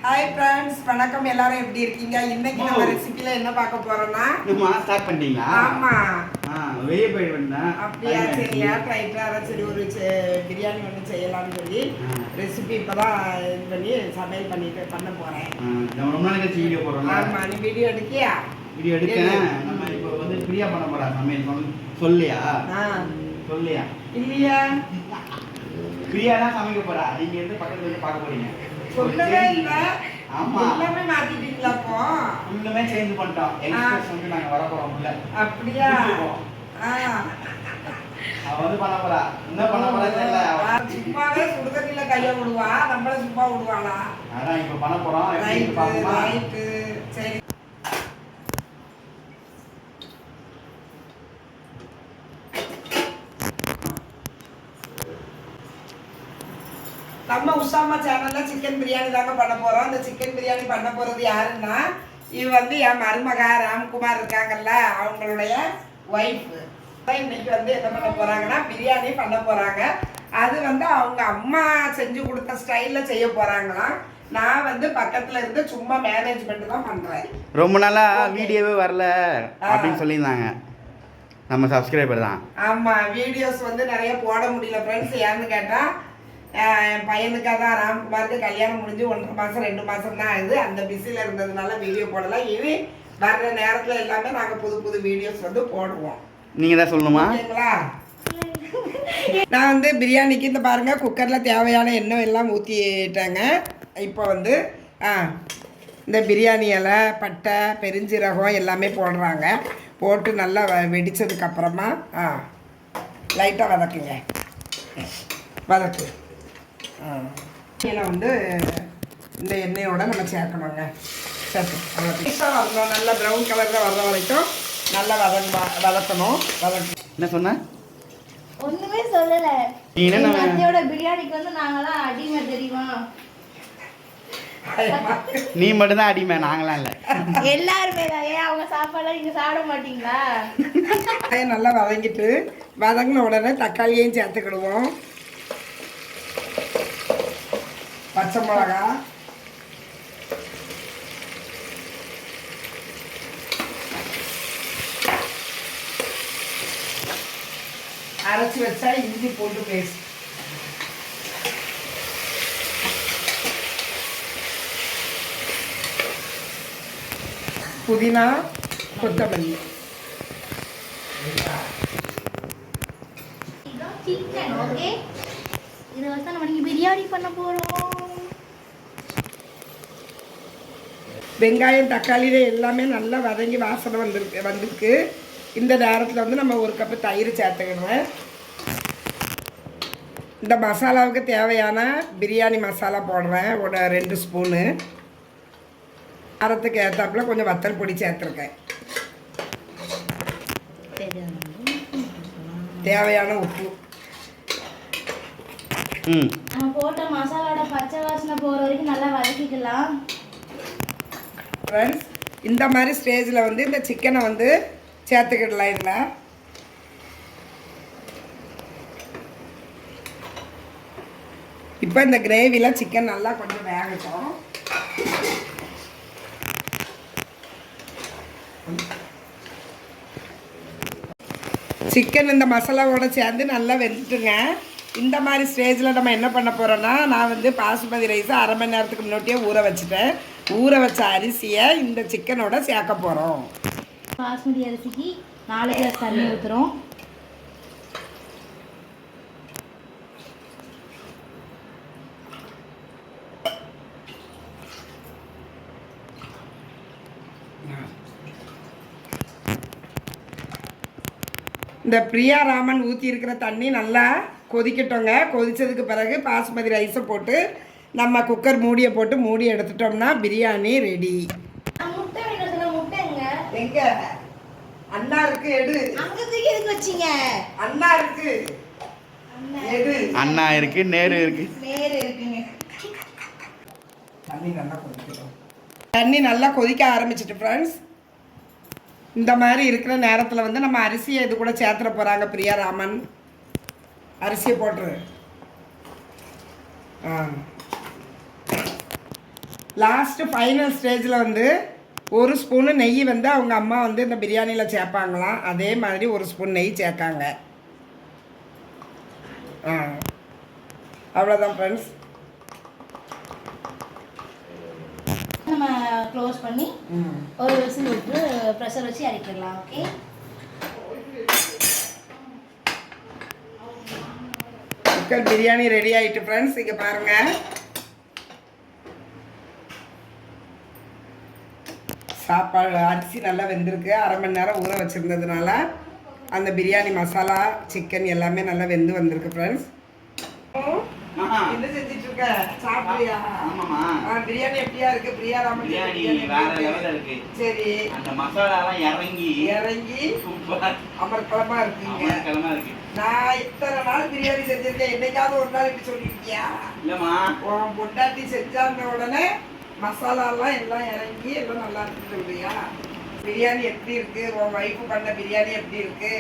Hi friends, வணக்கம். எல்லாரும் எப்படி இருக்கீங்க? இன்னைக்கு நம்ம ரெசிபில என்ன பார்க்க போறோம்னா, நம்ம ஸ்டார்ட் பண்ணிட்டீங்களா? ஆமா, வெளியே போய் வந்தேன். அப்படியா? சரியா, ரைட்டா. சரி, ஒரு பிரியாணி ஒன்று செய்யலாம்னு சொல்லி ரெசிபி இப்பதான் இது பண்ணி சமையல் பண்ண போறேன். நம்ம ரொம்ப நாள் கழிச்சு வீடியோ போடுறோம். ஆமா, நீ வீடியோ எடுக்கியா? வீடியோ எடுக்கேன். நம்ம இப்போ வந்து பிரியா பண்ண போறா சமையல். சொல்லியா? சொல்லியா? இல்லையா? பிரியா தான் சமைக்க போறா. நீங்க வந்து பக்கத்துல வந்து பார்க்க போறீங்க. சொல்லவே இல்ல. ஆமா, எல்லாமே மாத்திட்டீங்களா? அப்போ எல்லாமே சேஞ்ச் பண்ணிட்டோம். எக்ஸ்பிரஸ் வந்து நாங்க வர போறோம் உள்ள. அப்படியா? அவ வந்து பண்ண போறா. என்ன பண்ண போறா தெரியல. சும்மாவே சுடுதண்ணில கைய விடுவா, நம்மள சும்மா விடுவாளா? அதான் இப்ப பண்ண போறோம். Right right. சரி, நம்ம உஷாமா சேனல்ல சிக்கன் பிரியாணி தாங்க பண்ண போறோம். இந்த சிக்கன் பிரியாணி பண்ண போறது யாருன்னா, இது வந்து என் மருமக ராம்குமார் இருக்காங்கல்ல, அவங்களுடைய ஒய்ஃப். இன்னைக்கு வந்து என்ன பண்ண போறாங்கன்னா, பிரியாணி பண்ண போறாங்க. அது வந்து அவங்க அம்மா செஞ்சு கொடுத்த ஸ்டைல்ல செய்ய போறாங்களாம். நான் வந்து பக்கத்துல இருந்து சும்மா மேனேஜ்மெண்ட் தான் பண்றேன். ரொம்ப நாளா வீடியோவே வரல அப்படின்னு சொல்லியிருந்தாங்க நம்ம சப்ஸ்கிரைபர் தான். ஆமா, வீடியோஸ் வந்து நிறைய போட முடியல ஃப்ரெண்ட்ஸ். ஏன்னு கேட்டா, என் பையனுக்காக தான் ராம்குமாருக்கு கல்யாணம் முடிஞ்சு 1.5 மாதம் 2 மாதம் தான் ஆகுது. அந்த பிஸியில் இருந்ததுனால வீடியோ போடலாம். இனி வர்ற நேரத்தில் எல்லாமே நாங்கள் புது புது வீடியோஸ் வந்து போடுவோம். நீங்கள் தான் சொல்லணுமா? ஓகேங்களா? நான் வந்து பிரியாணிக்கு இந்த பாருங்கள், குக்கரில் தேவையான எண்ணெய் எல்லாம் ஊற்றிட்டேங்க. இப்போ வந்து இந்த பிரியாணி இலை, பட்டை, பெருஞ்சீரகம் எல்லாமே போடுறாங்க. போட்டு நல்லா வெடித்ததுக்கப்புறமா லைட்டாக வதக்குங்க. வதக்கு வந்து இந்த எண்ணெயோட நம்ம சேர்க்கணுங்க. வரணும், நல்லா ப்ரௌன் கலரில் வர்ற வரைக்கும் நல்லா வதக்கணும். என்ன சொன்ன? ஒண்ணுமே சொல்லல. அத்தையோட பிரியாணிக்கு வந்து நாங்களாம் அடிமை தெரியுமா? நீ மட்டும்தான் அடிமை, நாங்களாம் இல்லை. எல்லாருமே தான். ஏன் அவங்க சாப்பாடுலாம் நீங்க சாப்பிட மாட்டீங்களா? நல்லா வதங்கின உடனே தக்காளியையும் சேர்த்துக்கிடுவோம். பச்சை மிளகா, அரைச்சி வச்சா இஞ்சி பூண்டு பேஸ்ட், புதினா, கொத்தமல்லி. Chicken okay. இதை வச்சு நம்ம நீங்க பிரியாணி பண்ண போறோம். வெங்காயம், தக்காளியில எல்லாமே நல்லா வதங்கி வாசனை வந்திருக்கு. இந்த நேரத்தில் வந்து நம்ம 1 கப்பு தயிர் சேர்த்துக்கணும். இந்த மசாலாவுக்கு தேவையான பிரியாணி மசாலா போடுறேன், 2 ஸ்பூனு. அரைத்துக்கு ஏற்றாப்புல கொஞ்சம் வத்தல் பொடி சேர்த்துருக்கேன். தேவையான உப்பு. நம்ம போட்ட மசாலாவோட பச்சை வாசனை போகிற வரைக்கும் நல்லா வதக்கிக்கலாம். ஃப்ரெண்ட்ஸ், இந்த மாதிரி ஸ்டேஜில் வந்து இந்த சிக்கனை வந்து சேர்த்துக்கிடலாம். இதில் இப்போ இந்த கிரேவியில் சிக்கன் நல்லா கொஞ்சம் வேகட்டும். சிக்கன் இந்த மசாலாவோட சேர்ந்து நல்லா வெந்துட்டுங்க. இந்த மாதிரி ஸ்டேஜில் நம்ம என்ன பண்ண போகிறோன்னா, நான் வந்து பாசுமதி ரைஸை 1/2 மணி நேரத்துக்கு முன்னாடியே ஊற வச்சுட்டேன். ஊற வச்ச அரிசியை இந்த சிக்கனோட சேர்க்க போகிறோம். பாசுமதி அரிசிக்கு 4 கிளாஸ் தண்ணி ஊற்றுறோம். இந்த பிரியா ராமன் ஊற்றி இருக்கிற தண்ணி நல்லா கொதிக்கட்டோங்க. கொதித்ததுக்கு பிறகு பாசுமதி ரைஸை போட்டு நம்ம குக்கர் மூடியை போட்டு மூடி எடுத்துட்டோம்னா பிரியாணி ரெடி. முட்டை வேணும் சொல்ல. முட்டைங்க எங்க? அண்ணா இருக்கு, எடு. அங்க தூக்கி எதுக்கு வச்சீங்க? அண்ணா இருக்கு, எடு. அண்ணா இருக்கு, நேரு இருக்கு. நேரு இருக்குங்க. தண்ணி நல்லா கொதிக்கட்டும். தண்ணி நல்லா கொதிக்க ஆரம்பிச்சிட்டு ஃப்ரெண்ட்ஸ், இந்த மாதிரி இருக்கிற நேரத்தில் வந்து நம்ம அரிசியை இது கூட சேர்த்துட போகிறாங்க பிரியா ராமன். அரிசியை போட்டுரு. லாஸ்ட் ஃபைனல் ஸ்டேஜில் வந்து ஒரு ஸ்பூனு நெய் வந்து அவங்க அம்மா வந்து இந்த பிரியாணியில் சேர்ப்பாங்களாம். அதே மாதிரி ஒரு ஸ்பூன் நெய் சேர்க்காங்க. அவ்வளோதான் ஃப்ரெண்ட்ஸ். நம்ம க்ளோஸ் பண்ணி ஒரு விசில் விட்டு ப்ரெஷர் வச்சு இறக்கிடலாம். ஓகே, சிக்கன் பிரியாணி ரெடி ஆகிட்டு ஃப்ரெண்ட்ஸ். இங்கே பாருங்கள், சாப்பாடு அரிசி நல்லா வெந்திருக்கு. 1/2 மணி நேரம் ஊற வச்சுருந்ததுனால அந்த பிரியாணி மசாலா சிக்கன் எல்லாமே நல்லா வெந்து வந்திருக்கு ஃப்ரெண்ட்ஸ். என்ன செஞ்சிட்டு இருக்க? சாப்பிடுறியா? பிரியாணி எப்படியா இருக்கு? பிரியாணி வேற லெவல்ல இருக்கு. சரி, அந்த மசாலா எல்லாம் இறங்கி சூப்பர் அமர்க்களமா இருக்குங்க. இருக்கு. நான் இத்தனை நாள் பிரியாணி செஞ்சிருக்கேன், என்னைக்காவது ஒரு நாள் இப்படி சொல்லிருக்கியா? இல்லம்மா, உன் பொண்டாட்டி செஞ்சாந்த உடனே மசாலாலாம் எல்லாம் இறங்கி எல்லாம் நல்லா இருக்குன்னு சொல்றியா? பிரியாணி எப்படி இருக்கு? உன் வைஃப் பண்ண பிரியாணி எப்படி இருக்கு?